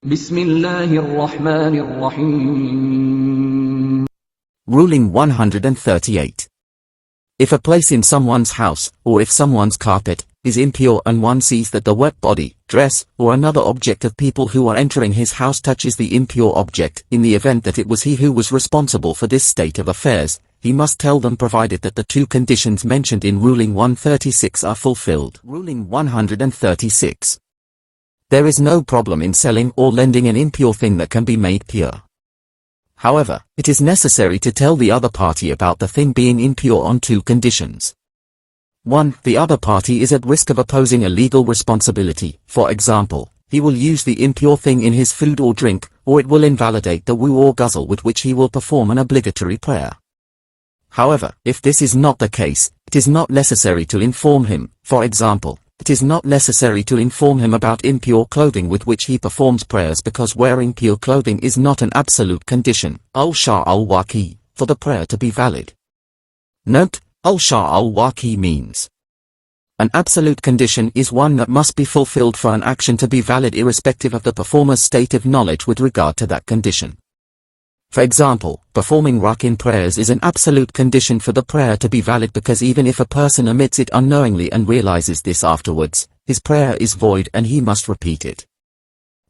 بسم الله الرحمن الرحيم. Ruling 138. If a place in someone's house, or if someone's carpet, is impure and one sees that the wet body, dress, or another object of people who are entering his house touches the impure object, in the event that it was he who was responsible for this state of affairs, he must tell them provided that the two conditions mentioned in Ruling 136 are fulfilled. Ruling 136. There is no problem in selling or lending an impure thing that can be made pure. However, it is necessary to tell the other party about the thing being impure on two conditions. 1. The other party is at risk of opposing a legal responsibility. For example, he will use the impure thing in his food or drink, or it will invalidate the wu or guzzle with which he will perform an obligatory prayer. However, if this is not the case, it is not necessary to inform him. For example, it is not necessary to inform him about impure clothing with which he performs prayers because wearing pure clothing is not an absolute condition, al-shar al-waqi, for the prayer to be valid. Note, al-shar al-waqi means an absolute condition is one that must be fulfilled for an action to be valid irrespective of the performer's state of knowledge with regard to that condition. For example, performing ruq in prayers is an absolute condition for the prayer to be valid because even if a person omits it unknowingly and realizes this afterwards, his prayer is void and he must repeat it.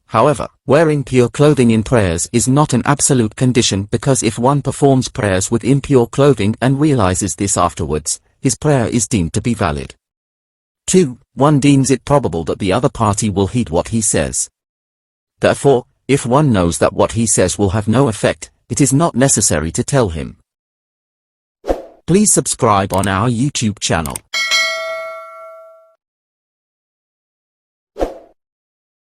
However, wearing pure clothing in prayers is not an absolute condition because if one performs prayers with impure clothing and realizes this afterwards, his prayer is deemed to be valid. 2. One deems it probable that the other party will heed what he says. Therefore, if one knows that what he says will have no effect, it is not necessary to tell him. Please subscribe on our YouTube channel.